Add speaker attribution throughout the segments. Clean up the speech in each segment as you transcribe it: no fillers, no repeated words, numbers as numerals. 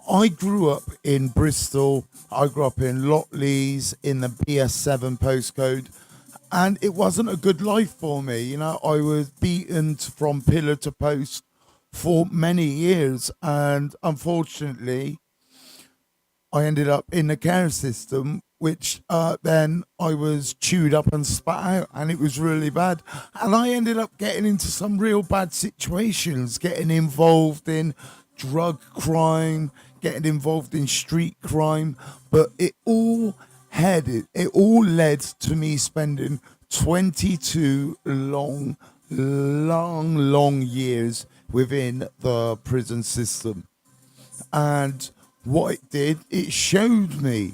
Speaker 1: I grew up in Bristol. I grew up in Lotley's in the BS7 postcode, and it wasn't a good life for me. I was beaten from pillar to post for many years, and unfortunately, I ended up in the care system, which then I was chewed up and spat out, and it was really bad. And I ended up getting into some real bad situations, getting involved in drug crime, getting involved in street crime, but it all led to me spending 22 long years within the prison system. And what it did, it showed me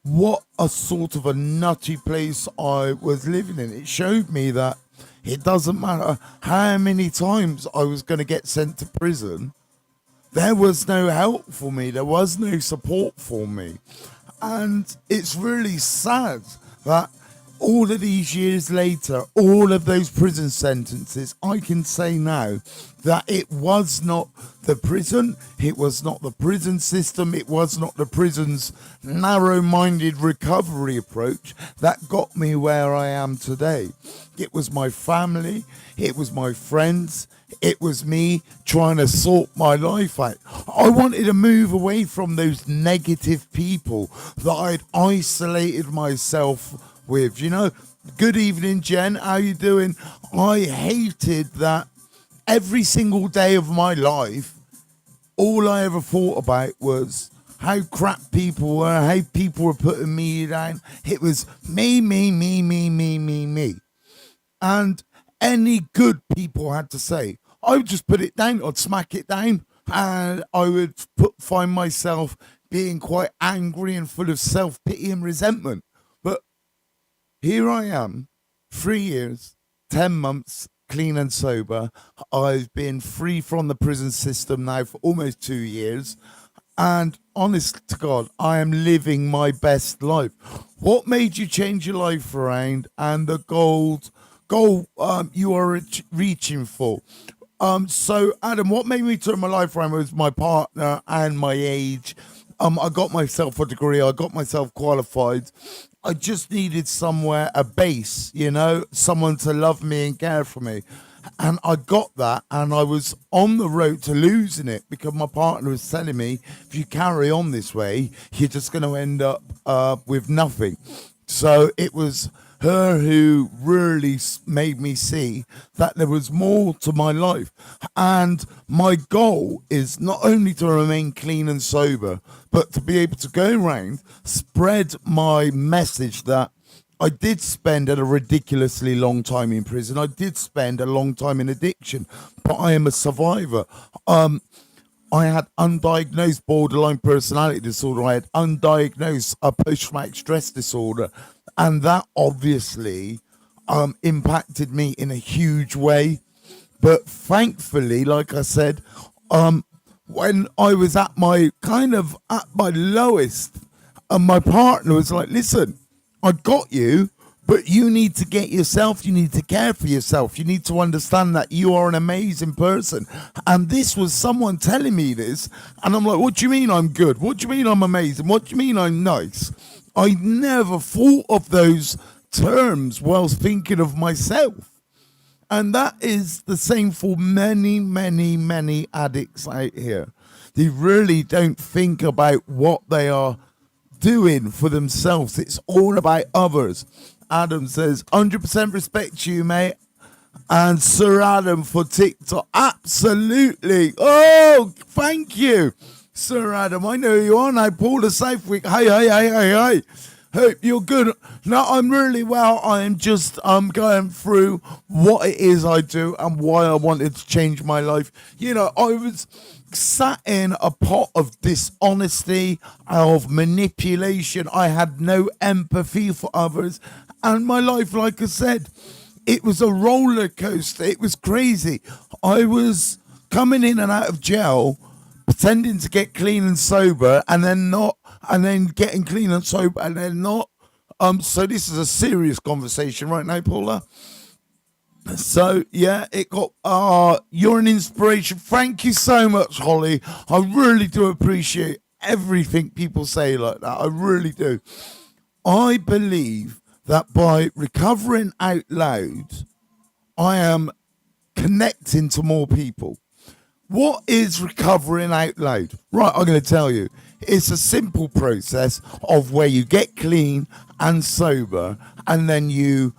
Speaker 1: what a sort of a nutty place I was living in. It showed me that it doesn't matter how many times I was going to get sent to prison, there was no help for me, there was no support for me. And it's really sad that all of these years later, all of those prison sentences, I can say now that it was not the prison, it was not the prison system, it was not the prison's narrow-minded recovery approach that got me where I am today. It was my family, it was my friends, it was me trying to sort my life out. I wanted to move away from those negative people that I'd isolated myself with. Good evening, Jen. How you doing? I hated that every single day of my life. All I ever thought about was how crap people were, how people were putting me down. It was me, me, me, me, me, me, me. And any good people had to say, I would just put it down, I'd smack it down, and I would find myself being quite angry and full of self-pity and resentment. But here I am, 3 years, 10 months, clean and sober. I've been free from the prison system now for almost 2 years. And honest to God, I am living my best life. What made you change your life around and the goal you are reaching for? So Adam, what made me turn my life around was my partner and my age. I got myself a degree, I got myself qualified. I just needed somewhere, a base, someone to love me and care for me. And I got that, and I was on the road to losing it because my partner was telling me, if you carry on this way, you're just going to end up with nothing. So it was her who really made me see that there was more to my life. And my goal is not only to remain clean and sober, but to be able to go around, spread my message that I did spend a ridiculously long time in prison. I did spend a long time in addiction, but I am a survivor. I had undiagnosed borderline personality disorder. I had undiagnosed post-traumatic stress disorder. And that obviously impacted me in a huge way. But thankfully, like I said, when I was at my lowest, my partner was like, listen, I got you, but you need to get yourself, you need to care for yourself. You need to understand that you are an amazing person. And this was someone telling me this. And I'm like, what do you mean I'm good? What do you mean I'm amazing? What do you mean I'm nice? I never thought of those terms whilst thinking of myself. And that is the same for many, many, many addicts out here. They really don't think about what they are doing for themselves. It's all about others. Adam says, 100% respect you, mate. And Sir Adam for TikTok. Absolutely. Oh, thank you, Sir Adam. I know you are now. Paula Southwick. Hey. Hope you're good. No, I'm really well. I am just going through what it is I do and why I wanted to change my life. I was sat in a pot of dishonesty, of manipulation. I had no empathy for others. And my life, like I said, it was a roller coaster. It was crazy. I was coming in and out of jail, pretending to get clean and sober, and then not, and then getting clean and sober, and then not. So this is a serious conversation right now, Paula. So yeah, it got you're an inspiration. Thank you so much, Holly. I really do appreciate everything people say like that. I really do. I believe that by recovering out loud, I am connecting to more people. What is recovering out loud? Right, I'm going to tell you. It's a simple process of where you get clean and sober, and then you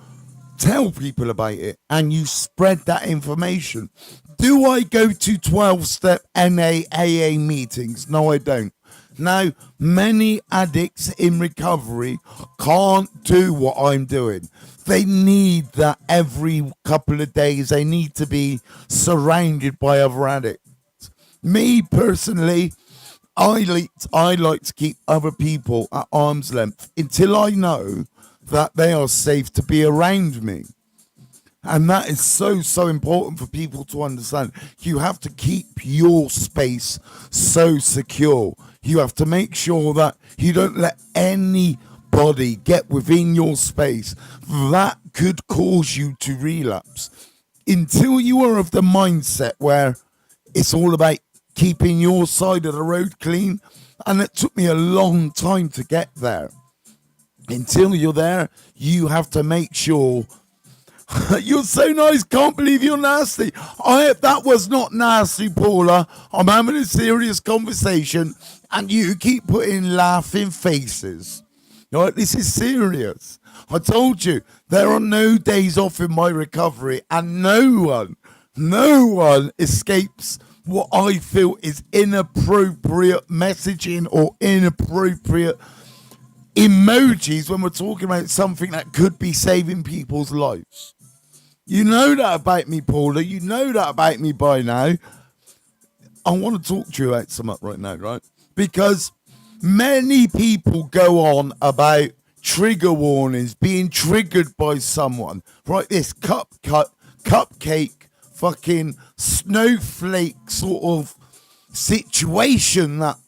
Speaker 1: tell people about it and you spread that information. Do I go to 12-step NAAA meetings? No, I don't. Now, many addicts in recovery can't do what I'm doing. They need that every couple of days. They need to be surrounded by other addicts. Me personally, I like to keep other people at arm's length until I know that they are safe to be around me. And that is so important for people to understand. You have to keep your space so secure. You have to make sure that you don't let anybody get within your space. That could cause you to relapse. Until you are of the mindset where it's all about keeping your side of the road clean. And it took me a long time to get there. Until you're there, you have to make sure. You're so nice. Can't believe you're nasty. That was not nasty, Paula. I'm having a serious conversation, and you keep putting laughing faces. Right? This is serious. I told you there are no days off in my recovery, and no one escapes what I feel is inappropriate messaging or inappropriate emojis when we're talking about something that could be saving people's lives. You know that about me, Paula. You know that about me by now. I want to talk to you about something right now, right? Because many people go on about trigger warnings, being triggered by someone, right? This cupcake, fucking snowflake sort of situation that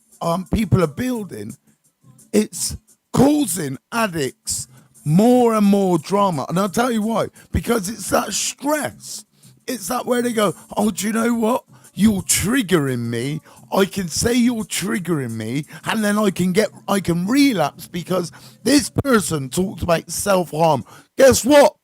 Speaker 1: people are building. It's causing addicts more and more drama. And I'll tell you why. Because it's that stress. It's that where they go, oh, do you know what? You're triggering me. I can say you're triggering me, and then I can relapse because this person talked about self-harm. Guess what?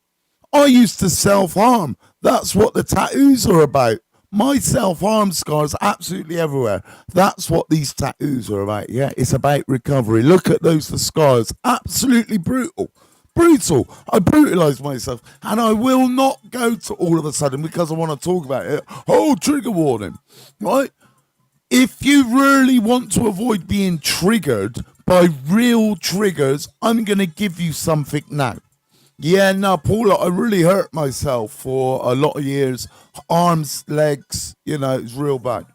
Speaker 1: I used to self-harm. That's what the tattoos are about. My self-harm scars absolutely everywhere. That's what these tattoos are about. Yeah, it's about recovery. Look at those scars. Absolutely brutal. Brutal. I brutalized myself, and I will not go to all of a sudden because I want to talk about it. Oh, trigger warning. Right? If you really want to avoid being triggered by real triggers, I'm going to give you something now. Yeah, no, Paula, I really hurt myself for a lot of years. Arms, legs, it's real bad.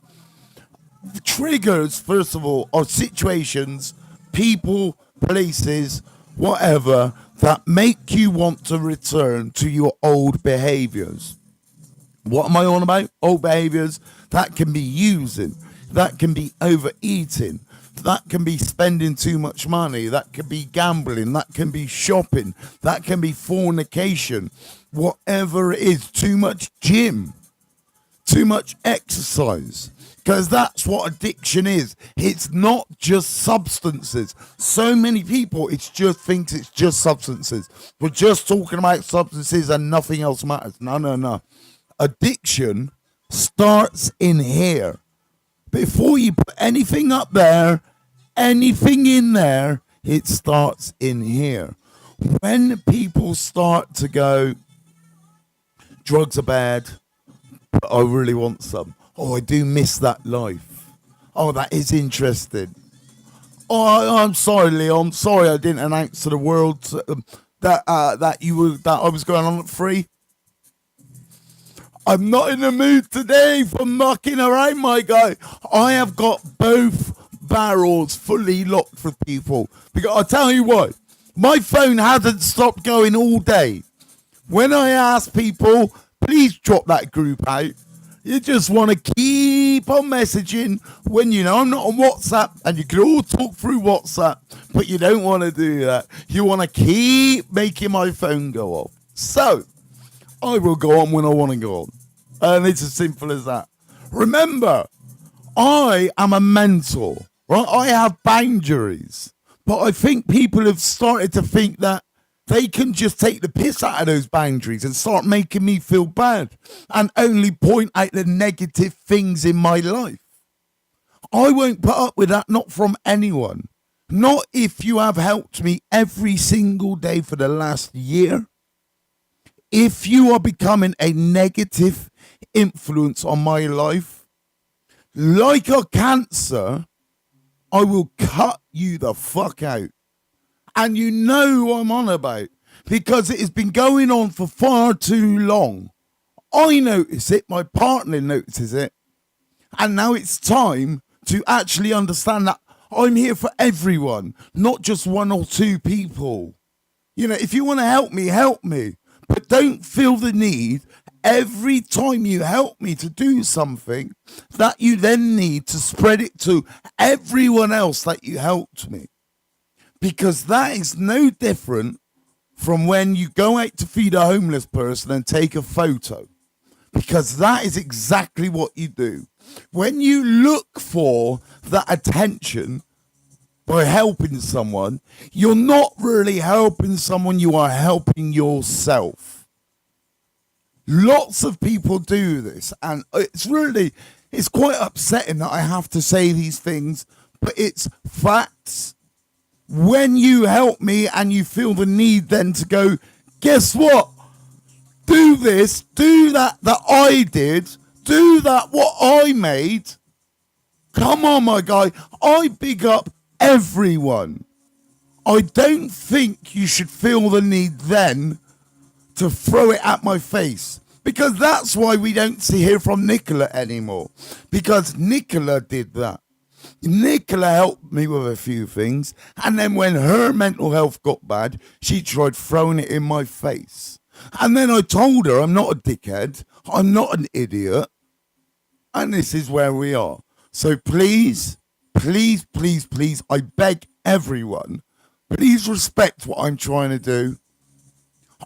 Speaker 1: The triggers, first of all, are situations, people, places, whatever, that make you want to return to your old behaviors. What am I on about? Old behaviors. That can be using. That can be overeating. That can be spending too much money. That can be gambling. That can be shopping. That can be fornication. Whatever it is, too much gym, too much exercise. Because that's what addiction is. It's not just substances. So many people, thinks it's just substances. We're just talking about substances and nothing else matters. No. Addiction starts in here. Before you put anything up there, anything in there, it starts in here. When people start to go, drugs are bad, but I really want some. Oh, I do miss that life. Oh, that is interesting. Oh, I'm sorry, Leo. I'm sorry I didn't announce to the world that I was going on at 3. I'm not in the mood today for mucking around, my guy. I have got both barrels fully locked for people. Because I'll tell you what, my phone hasn't stopped going all day. When I ask people, please drop that group out. You just want to keep on messaging when I'm not on WhatsApp, and you can all talk through WhatsApp, but you don't want to do that. You want to keep making my phone go off. So, I will go on when I want to go on. And it's as simple as that. Remember, I am a mentor. right? I have boundaries. But I think people have started to think that they can just take the piss out of those boundaries and start making me feel bad and only point out the negative things in my life. I won't put up with that, not from anyone. Not if you have helped me every single day for the last year. If you are becoming a negative influence on my life, like a cancer, I will cut you the fuck out. And you know who I'm on about, because it has been going on for far too long. I notice it, my partner notices it, and now it's time to actually understand that I'm here for everyone, not just one or two people. You know, if you want to help me. But don't feel the need every time you help me to do something that you then need to spread it to everyone else that you helped me. Because that is no different from when you go out to feed a homeless person and take a photo. Because that is exactly what you do. When you look for that attention by helping someone, you're not really helping someone, you are helping yourself. Lots of people do this, and it's quite upsetting that I have to say these things, but it's facts. When you help me and you feel the need then to go, guess what? Do this, do that I did, do that what I made. Come on, my guy. I big up everyone. I don't think you should feel the need then to throw it at my face. Because that's why we don't hear from Nicola anymore. Because Nicola did that. Nicola helped me with a few things, and then when her mental health got bad, she tried throwing it in my face. And then I told her I'm not a dickhead, I'm not an idiot, and this is where we are. So please, I beg everyone, please respect what I'm trying to do.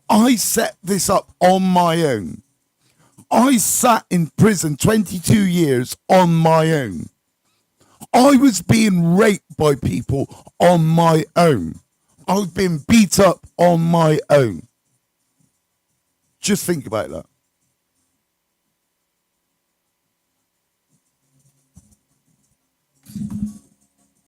Speaker 1: I set this up on my own. I sat in prison 22 years on my own. I was being raped by people on my own. I was being beat up on my own. Just think about that.